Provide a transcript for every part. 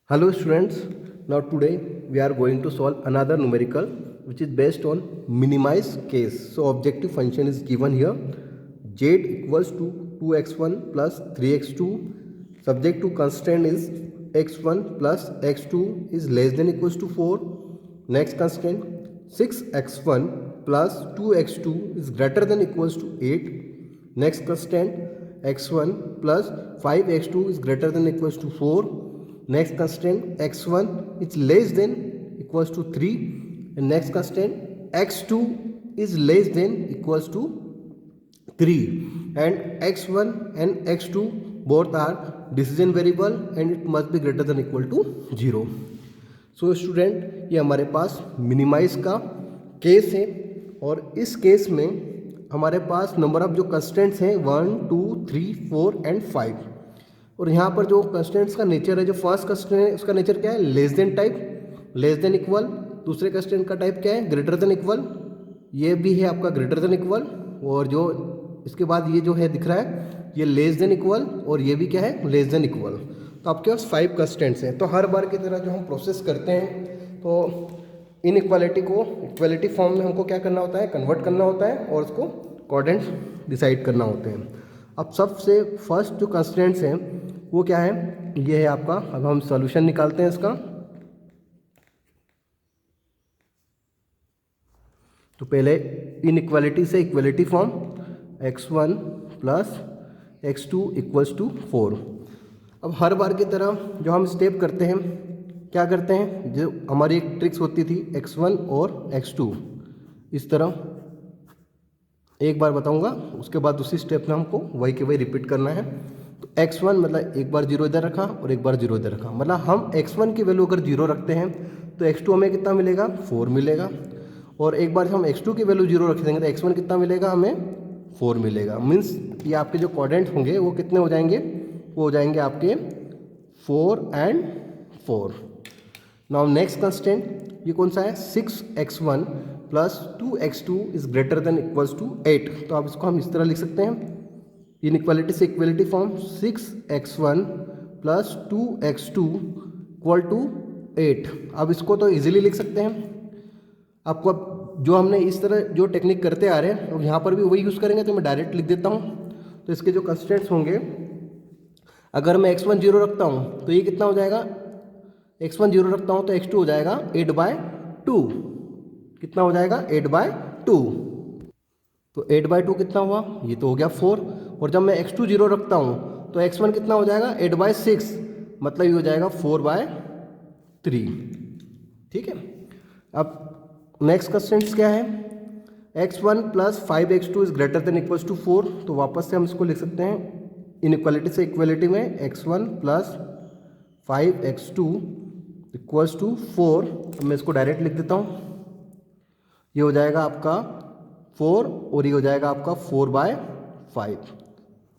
Hello students, now today we are going to solve another numerical which is based on minimize case. So objective function is given here, z equals to 2x1 plus 3x2, subject to constraint is x1 plus x2 is less than equals to 4. Next constraint 6x1 plus 2x2 is greater than equals to 8. Next constraint x1 plus 5x2 is greater than equals to 4. Next constraint x1 is less than equals to 3, and next constraint x2 is less than equals to 3, and x1 and x2 both are decision variable and it must be greater than equal to 0. So student ये हमारे पास minimise का case है और इस case में हमारे पास number of जो constants हैं 1 2 3 4 एंड 5, और यहाँ पर जो कंस्टेंट्स का नेचर है, जो फर्स्ट कंस्टेंट है उसका नेचर क्या है, less then type, less than equal. दूसरे कंस्टेंट का टाइप क्या है, ग्रेटर देन इक्वल. ये भी है आपका ग्रेटर देन इक्वल, और जो इसके बाद ये जो है दिख रहा है ये लेस देन इक्वल, और ये भी क्या है, लेस देन इक्वल. तो आपके पास 5 कंस्टेंट्स हैं. तो हर बार की तरह जो हम प्रोसेस करते हैं तो इन इक्वालिटी को इक्वालिटी फॉर्म में हमको क्या करना होता है, कन्वर्ट करना होता है और उसको कोऑर्डिनेट्स डिसाइड करना होते हैं. अब सबसे फर्स्ट जो कंस्टेंट्स हैं वो क्या है, ये है आपका. अब हम सॉल्यूशन निकालते हैं इसका. तो पहले इनइक्वालिटी से equality form x1 plus x2 equals to 4. अब हर बार की तरह जो हम स्टेप करते हैं, क्या करते हैं, जो हमारी एक ट्रिक्स होती थी x1 और x2, इस तरह एक बार बताऊंगा, उसके बाद दूसरी स्टेप में हमको वही के वही रिपीट करना है. तो x1 मतलब एक बार 0 इधर रखा और एक बार 0 इधर रखा, मतलब हम x1 की वैल्यू अगर 0 रखते हैं तो x2 हमें कितना मिलेगा, 4 मिलेगा. और एक बार हम x2 की वैल्यू 0 रख देंगे तो x1 कितना मिलेगा, हमें 4 मिलेगा. मीन्स ये आपके जो कोऑर्डिनेट्स होंगे वो कितने हो जाएंगे, वो हो जाएंगे आपके 4 एंड 4. नाउ नेक्स्ट कंस्टेंट ये कौन सा है, 6x1 plus 2x2 is greater than equals to 8. तो आप इसको हम इस तरह लिख सकते हैं, इनइक्वालिटी से equality form 6x1 plus 2x2 equal to 8. अब इसको तो इजीली लिख सकते हैं. आपको अब जो हमने इस तरह जो टेक्निक करते आ रहे हैं अब यहाँ पर भी वही यूज़ करेंगे. तो मैं डायरेक्ट लिख देता हूँ. तो इसके जो कंस्टेंट्स होंगे, अगर मैं x1 0 रखता हूँ तो ये कितना हो जाएगा, x1 0 रखता हूँ तो x2 हो जाएगा 8/2. कितना हो जाएगा, 8/2. तो 8/2 कितना हुआ, ये तो हो गया 4. और जब मैं x2 0 रखता हूँ तो x1 कितना हो जाएगा, 8/6, मतलब ये हो जाएगा 4/3. ठीक है. अब नेक्स्ट कंस्टेंट्स क्या है, x1 plus 5x2 is greater than equals to 4. तो वापस से हम इसको लिख सकते हैं इनइक्वालिटी से इक्वालिटी में x1 plus 5x2 equals to 4. तो मैं इसको डायरेक्ट लिख देता हूँ. ये हो जाएगा आपका 4 और ये हो जाएगा आपका 4/5.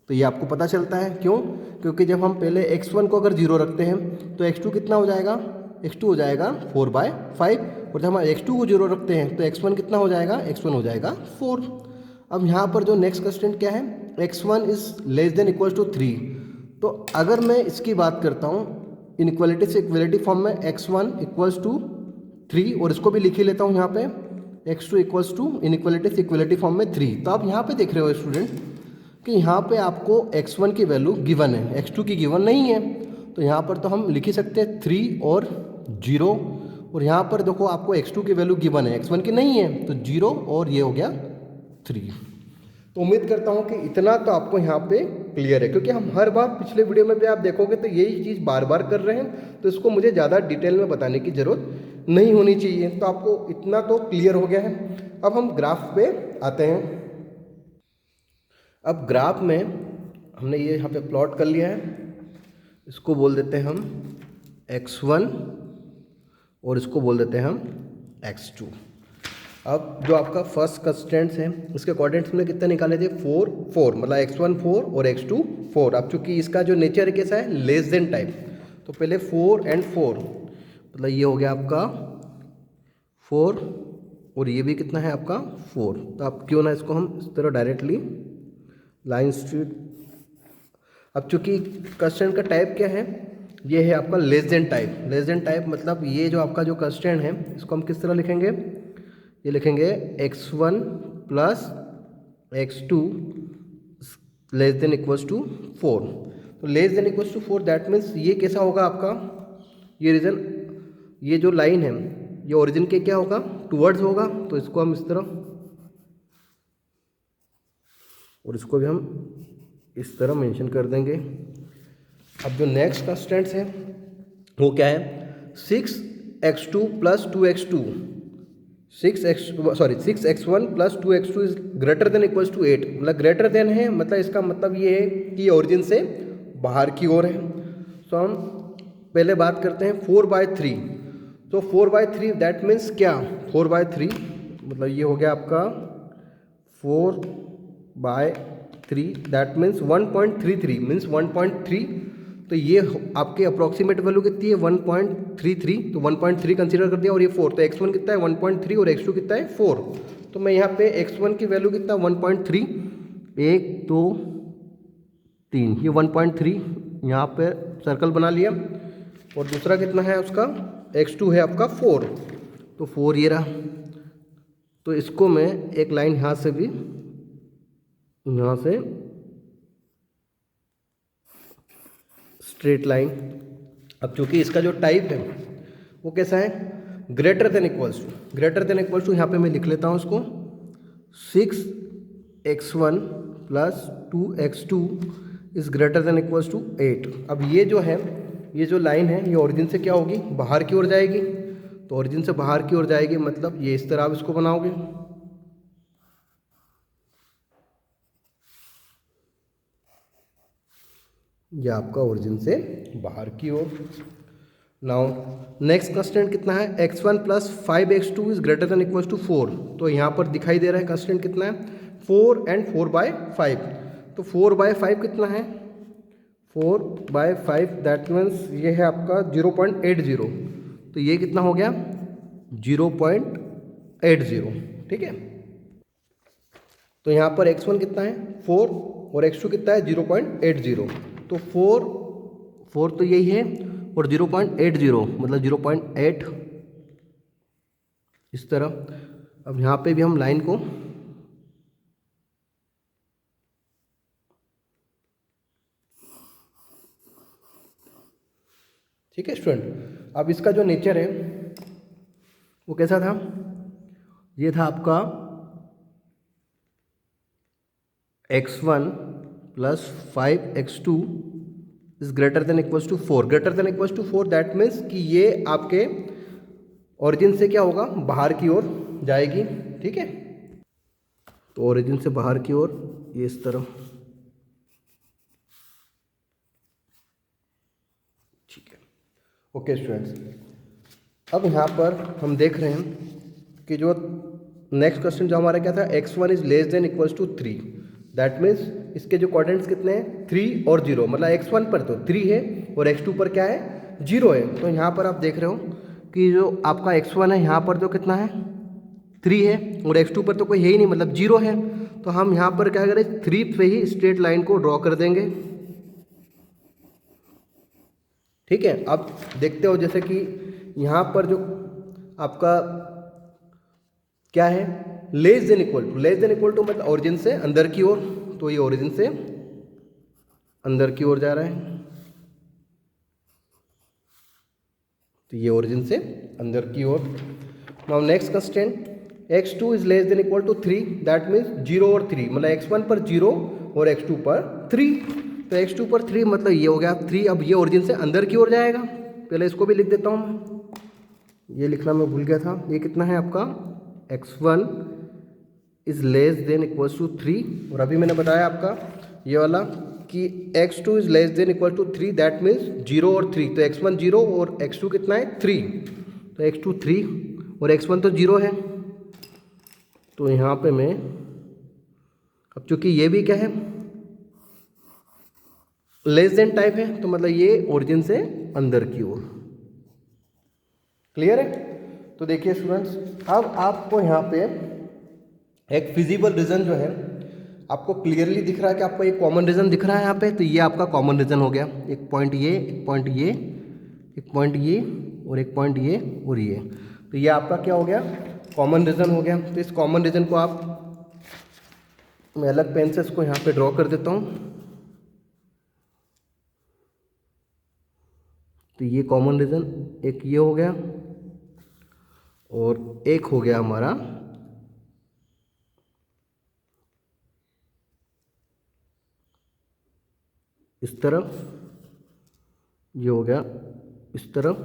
तो ये आपको पता चलता है क्यों, क्योंकि जब हम पहले x1 को अगर 0 रखते हैं तो x2 कितना हो जाएगा, x2 हो जाएगा 4/5. और जब हम x2 को 0 रखते हैं तो x1 कितना हो जाएगा, x1 हो जाएगा 4. अब यहाँ पर जो नेक्स्ट कंस्टेंट क्या है, x1 is less than equals to 3. तो अगर मैं इसकी बात करता हूँ इनइक्वालिटी से इक्वालिटी फॉर्म में x1 इक्वल्स टू 3, और इसको भी लिख ही लेता हूँ यहाँ पे x2 इक्वल्स टू इनइक्वालिटी से इक्वालिटी फॉर्म में 3. तो आप यहाँ पे देख रहे हो स्टूडेंट कि यहाँ पे आपको x1 की वैल्यू गिवन है, x2 की गिवन नहीं है. तो यहाँ पर तो हम लिख ही सकते हैं 3 और 0, और यहाँ पर देखो आपको x2 की वैल्यू गिवन है, x1 की नहीं है, तो 0 और ये हो गया 3. तो उम्मीद करता हूँ कि इतना तो आपको यहाँ पे क्लियर है, क्योंकि हम हर बार पिछले वीडियो में भी आप देखोगे तो यही चीज़ बार बार कर रहे हैं, तो इसको मुझे ज़्यादा डिटेल में बताने की ज़रूरत नहीं होनी चाहिए. तो आपको इतना तो क्लियर हो गया है. अब हम ग्राफ पे आते हैं. अब ग्राफ में हमने ये यहाँ पे प्लॉट कर लिया है, इसको बोल देते हैं हम x1 और इसको बोल देते हैं हम x2. अब जो आपका फर्स्ट कंस्टेंट्स है इसके कोऑर्डिनेट्स में कितने निकाले थे, 4 4, मतलब x1 4 और x2 4. अब चूंकि इसका जो नेचर कैसा है, लेस देन टाइप, तो पहले 4 एंड 4, मतलब ये हो गया आपका 4 और ये भी कितना है आपका 4. तो आप क्यों ना इसको हम इस तरह डायरेक्टली लाइन स्ट्रीट. अब चूंकि क्वेश्चन का टाइप क्या है, ये है आपका less than type. Less than type मतलब ये जो आपका जो कंस्ट्रेंट है इसको हम किस तरह लिखेंगे, ये लिखेंगे x1 plus x2 less than equals to 4। तो less than equals to 4 that means ये कैसा होगा आपका, ये रीजन, ये जो लाइन है ये ओरिजिन के क्या होगा, टूवर्ड्स होगा। तो इसको हम इस तरह, और इसको भी हम इस तरह मेंशन कर देंगे। अब जो नेक्स्ट कंस्टेंट्स है वो क्या है, 6x2 plus 2x2, 6x1 plus 2x2 is greater than equals to 8। मतलब ग्रेटर देन है, मतलब इसका मतलब ये है कि ओरिजिन से बाहर की ओर है। तो हम पहले बात करते हैं 4/3। तो 4/3 दैट मीन्स क्या, 4/3 मतलब ये हो गया आपका 4/3 दैट मीन्स 1.33 मीन्स 1.3। तो ये आपके अप्रॉक्सीमेट वैल्यू कितनी है 1.33, तो 1.3 कंसीडर कर दिया और ये 4। तो x1 कितना है 1.3 और x2 कितना है 4। तो मैं यहाँ पे x1 की वैल्यू कितना 1.3, 1 2 3, ये 1.3 यहाँ पे सर्कल बना लिया। और दूसरा कितना है उसका, x2 है आपका 4, तो 4 ये रहा। तो इसको मैं एक लाइन यहाँ से भी, यहाँ से स्ट्रेट लाइन। अब चूंकि इसका जो टाइप है वो कैसा है, greater than equals to, greater than equals to यहाँ पे मैं लिख लेता हूँ इसको 6x1 plus 2x2 is greater than equals to 8। अब ये जो है, ये जो लाइन है ये ओरिजिन से क्या होगी, बाहर की ओर जाएगी। तो ओरिजिन से बाहर की ओर जाएगी मतलब ये इस तरह आप इसको बनाओगे। ये आपका ओरिजिन से बाहर की ओर। नाउ नेक्स्ट कंस्टेंट कितना है, x1 plus 5x2 is greater than equals to 4। तो यहाँ पर दिखाई दे रहा है कंस्टेंट कितना है 4 एंड 4/5। तो 4/5 कितना है, 4/5 दैट मीन्स ये है आपका 0.80। तो ये कितना हो गया 0.80, ठीक है। तो यहाँ पर x1 कितना है 4 और x2 कितना है 0.80। तो 4 तो यही है और 0.80 मतलब 0.8 इस तरह। अब यहाँ पे भी हम लाइन को ठीक है स्टूडेंट। अब इसका जो नेचर है वो कैसा था, ये था आपका x1 plus 5x2 is greater than equals to 4। Greater than equals to 4 that means कि ये आपके ओरिजिन से क्या होगा, बाहर की ओर जाएगी, ठीक है। तो ओरिजिन से बाहर की ओर ये इस तरह, ठीक है। ओके स्टूडेंट्स, अब यहाँ पर हम देख रहे हैं कि जो नेक्स्ट क्वेश्चन जो हमारा क्या था, x1 is less than equals to 3। That means इसके जो कोऑर्डिनेट्स कितने हैं 3 और 0, मतलब x1 पर तो 3 है और x2 पर क्या है 0 है। तो यहाँ पर आप देख रहे हो कि जो आपका x1 है यहाँ पर तो कितना है 3 है और x2 पर तो कोई है ही नहीं, मतलब 0 है। तो हम यहाँ पर क्या करें 3 पे ही स्ट्रेट लाइन को ड्रॉ कर देंगे, ठीक है। अब देखते हो जैसे कि यहाँ पर जो आपका क्या है less than equal to, less than equal to मतलब ओरिजिन से अंदर की ओर। तो ये ओरिजिन से अंदर की ओर जा रहा है, तो ये ओरिजिन से अंदर की ओर। Now next constant x2 is less than equal to 3 that means 0 और 3, मतलब x1 पर 0 और x2 पर 3। तो x2 पर 3 मतलब ये हो गया 3। अब ये ओरिजिन से अंदर की ओर जाएगा, पहले इसको भी लिख देता हूँ, ये लिखना मैं भूल गया था। ये कितना है आपका x1 is less than equals to 3 और अभी मैंने बताया आपका ये वाला कि x2 is less than equal to 3 that means 0 और 3। तो x1 0 और x2 कितना है 3, तो x2 3 और x1 तो 0 है। तो यहाँ पे मैं अब चूंकि ये भी क्या है लेस देन टाइप है, तो मतलब ये ओरिजिन से अंदर की ओर। क्लियर है। तो देखिए स्टूडेंट्स, अब आपको यहाँ पे एक फिजिबल रीजन जो है आपको क्लियरली दिख रहा है कि आपको एक कॉमन रीजन दिख रहा है यहाँ पे, तो ये आपका कॉमन रीजन हो गया। एक पॉइंट ये, एक पॉइंट ये, एक पॉइंट ये और एक पॉइंट ये और ये, तो ये आपका क्या हो गया, कॉमन रीजन हो गया। तो इस कॉमन रीजन को आप, मैं अलग पेन से इसको यहाँ पे ड्रॉ कर देता हूँ। तो ये कॉमन रीजन एक ये हो गया और एक हो गया हमारा इस तरफ, ये हो गया इस तरफ,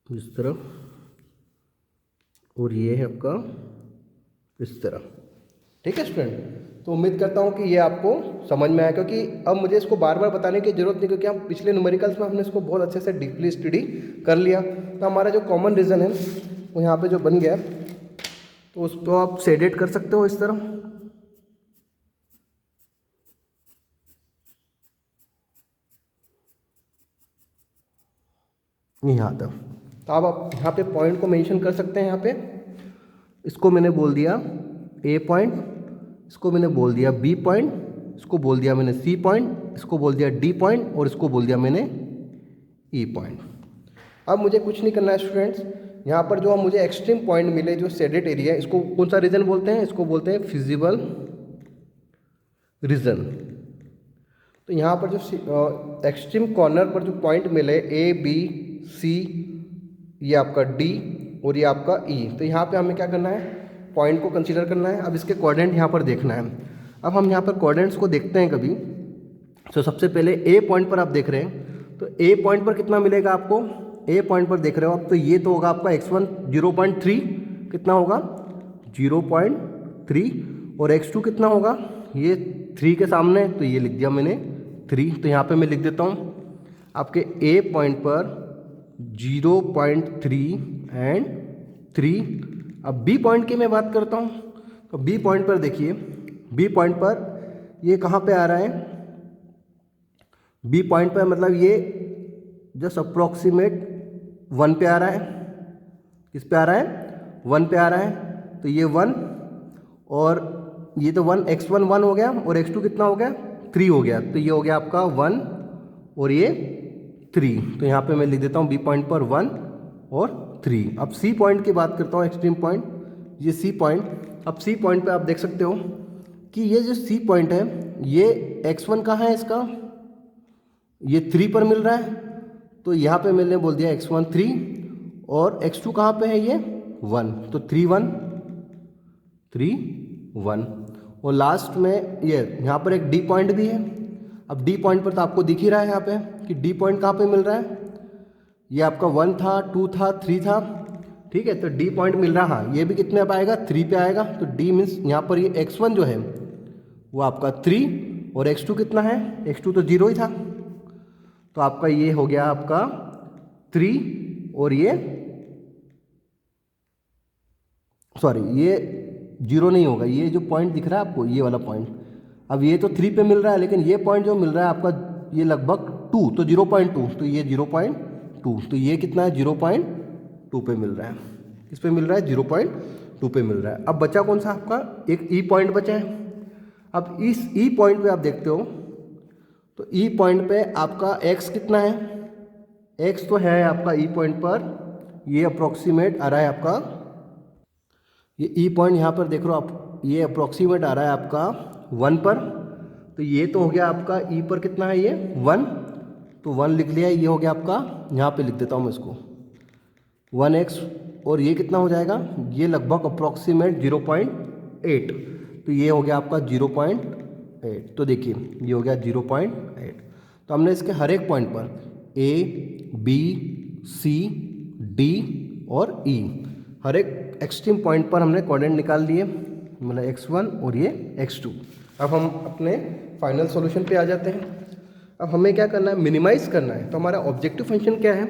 इस तरफ, और ये है आपका इस तरफ। ठीक है स्टूडेंट, तो उम्मीद करता हूँ कि ये आपको समझ में आया, क्योंकि अब मुझे इसको बार बार बताने की जरूरत नहीं, क्योंकि हम पिछले न्यूमेरिकल्स में हमने इसको बहुत अच्छे से डीपली स्टडी कर लिया। तो हमारा जो कॉमन रीजन है वो यहाँ पे जो बन गया, तो उसको आप शेडेड कर सकते हो इस तरह। यहाँ तक, तो आप यहाँ पे पॉइंट को मेंशन कर सकते हैं। यहाँ पे इसको मैंने बोल दिया ए पॉइंट, इसको मैंने बोल दिया बी पॉइंट, इसको बोल दिया मैंने सी पॉइंट, इसको बोल दिया डी पॉइंट और इसको बोल दिया मैंने ई पॉइंट। अब मुझे कुछ नहीं करना है स्टूडेंट्स, यहाँ पर जो मुझे एक्सट्रीम पॉइंट मिले जो शेडेड एरिया है, इसको कौन सा रीजन बोलते हैं, इसको बोलते हैं फिजिबल रीजन। तो यहाँ पर जो एक्सट्रीम कॉर्नर पर जो पॉइंट मिले ए बी सी, ये आपका डी और ये आपका ई, तो यहाँ पे हमें क्या करना है, पॉइंट को कंसीडर करना है। अब इसके कोऑर्डिनेट यहाँ पर देखना है। अब हम यहाँ पर कोऑर्डिनेट्स को देखते हैं कभी। तो सबसे पहले ए पॉइंट पर आप देख रहे हैं, तो ए पॉइंट पर कितना मिलेगा आपको, ए पॉइंट पर देख रहे हो आप, तो ये तो होगा आपका x1 0.3, कितना होगा 0.3, और x2 कितना होगा, ये 3 के सामने, तो ये लिख दिया मैंने 3। तो यहाँ पे मैं लिख देता हूँ आपके ए पॉइंट पर 0.3 एंड 3। अब बी पॉइंट की मैं बात करता हूँ, तो बी पॉइंट पर देखिए, बी पॉइंट पर ये कहाँ पे आ रहा है, बी पॉइंट पर मतलब ये जस्ट अप्रॉक्सीमेट 1 पे आ रहा है। किस पे आ रहा है, 1 पे आ रहा है। तो ये 1 और ये तो 1, x1 1 हो गया और x2 कितना हो गया 3 हो गया। तो ये हो गया आपका 1 और ये 3। तो यहाँ पे मैं लिख देता हूँ बी पॉइंट पर 1 और 3। अब सी पॉइंट की बात करता हूँ, एक्सट्रीम पॉइंट, ये सी पॉइंट। अब सी पॉइंट पे आप देख सकते हो कि ये जो सी पॉइंट है, ये x1 कहाँ है इसका, ये 3 पर मिल रहा है। तो यहाँ पे मैंने बोल दिया x1 3 और x2 कहाँ पे है, ये 1, तो 3 1 3 1। और लास्ट में ये यहाँ पर एक डी पॉइंट भी है। अब डी पॉइंट पर तो आपको दिख ही रहा है यहाँ पे कि डी पॉइंट कहाँ पे मिल रहा है, ये आपका 1 था, 2 था, 3 था। ठीक है, तो डी पॉइंट मिल रहा, हाँ ये भी कितने पे आएगा, 3 पे आएगा। तो डी मीन्स यहाँ पर ये x1 जो है वो आपका 3 और x2 कितना है, x2 तो 0 ही था। तो आपका ये हो गया आपका 3 और ये सॉरी ये 0 नहीं होगा, ये जो पॉइंट दिख रहा है आपको, ये वाला पॉइंट। अब ये तो 3 पे मिल रहा है, लेकिन ये पॉइंट जो मिल रहा है आपका ये लगभग 2, तो 0.2, तो ये 0.2, तो ये कितना है 0.2 पे मिल रहा है। किस पे मिल रहा है, 0.2 पे मिल रहा है। अब बचा कौन सा आपका, एक ई पॉइंट बचा है। अब इस ई पॉइंट पे आप देखते हो, तो ई पॉइंट पे आपका x कितना है, x तो है आपका ई पॉइंट पर, ये अप्रोक्सीमेट आ रहा है आपका, ये ई पॉइंट यहाँ पर देख रहे हो आप, ये अप्रोक्सीमेट आ रहा है आपका 1 पर। तो ये तो हो गया आपका ई पर कितना है, ये 1, तो 1 लिख लिया। ये हो गया आपका, यहाँ पे लिख देता हूँ मैं इसको 1x, और ये कितना हो जाएगा, ये लगभग अप्रोक्सीमेट 0.8, तो ये हो गया आपका 0.8। तो देखिए ये हो गया 0.8। तो हमने इसके हर एक पॉइंट पर ए बी सी डी और ई, हर एक एक्सट्रीम पॉइंट पर हमने कोऑर्डिनेट निकाल लिए, मतलब x1 और ये x2। अब हम अपने फाइनल सॉल्यूशन पे आ जाते हैं। अब हमें क्या करना है, मिनिमाइज़ करना है। तो हमारा ऑब्जेक्टिव फंक्शन क्या है,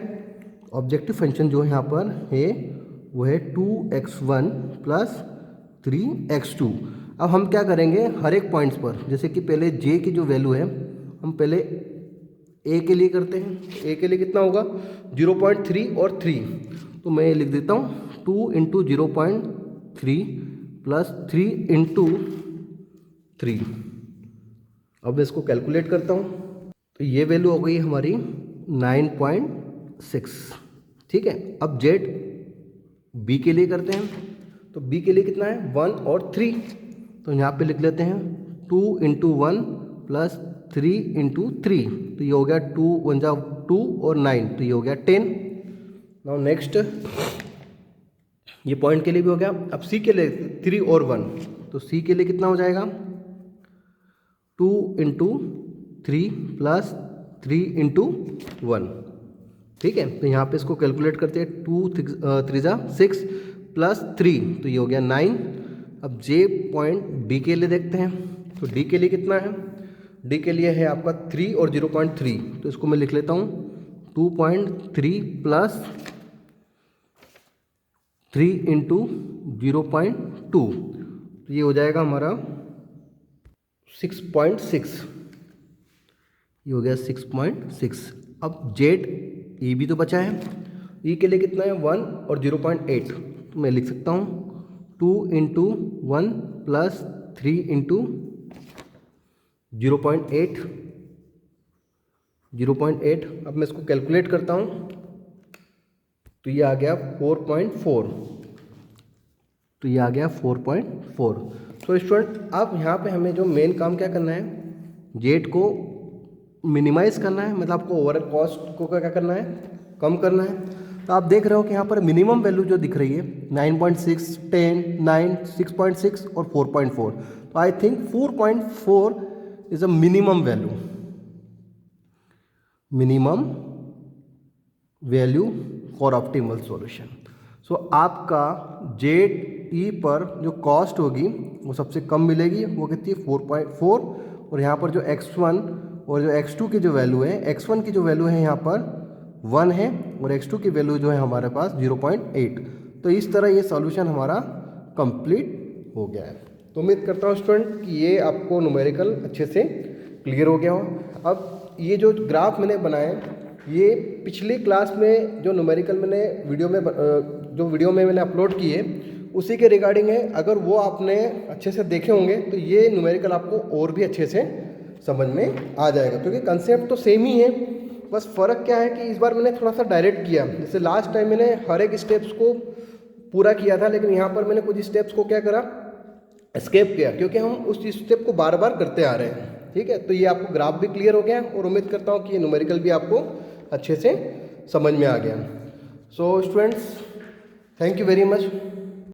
ऑब्जेक्टिव फंक्शन जो यहाँ पर है वो है 2x1 प्लस 3x2। अब हम क्या करेंगे, हर एक पॉइंट्स पर, जैसे कि पहले j की जो वैल्यू है हम पहले a के लिए करते हैं। a के लिए कितना होगा 0.3 और 3, तो मैं लिख देता हूँ 2 इंटू 0.3 प्लस 3 इंटू 3। अब मैं इसको कैलकुलेट करता हूँ तो ये वैल्यू हो गई हमारी 9.6। ठीक है, अब जेड बी के लिए करते हैं। तो बी के लिए कितना है 1 और 3, तो यहाँ पे लिख लेते हैं 2 इंटू 1 प्लस 3 इंटू 3, तो ये हो गया 2 1 जा 2 और 9, तो ये हो गया 10। नाउ नेक्स्ट ये पॉइंट के लिए भी हो गया। अब सी के लिए 3 और 1, तो सी के लिए कितना हो जाएगा 2 इंटू 3 प्लस 3 इंटू 1। ठीक है, तो यहाँ पे इसको कैलकुलेट करते हैं 2 3 जा 6 प्लस 3, तो ये हो गया 9। अब जे पॉइंट डी के लिए देखते हैं। तो डी के लिए कितना है, डी के लिए है आपका 3 और 0.3, तो इसको मैं लिख लेता हूँ 2.3 प्लस 3 इंटू 0.2, तो ये हो जाएगा हमारा 6.6, ये हो गया 6.6। अब जेड ई भी तो बचा है, ई के लिए कितना है 1 और 0.8, तो मैं लिख सकता हूँ 2 इंटू 1 प्लस 3 इंटू 0.8। अब मैं इसको कैलकुलेट करता हूँ तो ये आ गया 4.4, तो ये आ गया 4.4। तो स्टूडेंट अब यहाँ पे हमें जो मेन काम क्या करना है, जेड को मिनिमाइज़ करना है, मतलब आपको ओवरऑल कॉस्ट को क्या करना है, कम करना है। तो आप देख रहे हो कि यहाँ पर मिनिमम वैल्यू जो दिख रही है 9.6, 10, 9, 6.6 और 4.4, तो I think 4.4 is a minimum value for optimal solution. So आपका जेड ई पर जो कॉस्ट होगी वो सबसे कम मिलेगी, वो कितनी है 4.4, और यहाँ पर जो x1 और जो x2 की जो वैल्यू है, x1 की जो वैल्यू है यहाँ पर 1 है और x2 की वैल्यू जो है हमारे पास 0.8। तो इस तरह ये सॉल्यूशन हमारा कंप्लीट हो गया है। तो उम्मीद करता हूँ स्टूडेंट कि ये आपको न्यूमेरिकल अच्छे से क्लियर हो गया हो। अब ये जो ग्राफ मैंने बनाए, ये पिछली क्लास में जो न्यूमेरिकल मैंने वीडियो में मैंने अपलोड किए उसी के रिगार्डिंग है। अगर वो आपने अच्छे से देखे होंगे तो ये न्यूमेरिकल आपको और भी अच्छे से समझ में आ जाएगा, क्योंकि कंसेप्ट तो सेम ही है। बस फ़र्क क्या है कि इस बार मैंने थोड़ा सा डायरेक्ट किया, जैसे लास्ट टाइम मैंने हर एक स्टेप्स को पूरा किया था, लेकिन यहाँ पर मैंने कुछ स्टेप्स को क्या करा, एस्केप किया, क्योंकि हम उस स्टेप को बार बार करते आ रहे हैं। ठीक है, तो ये आपको ग्राफ भी क्लियर हो गया और उम्मीद करता हूँ कि ये न्यूमेरिकल भी आपको अच्छे से समझ में आ गया। So students, thank you very much.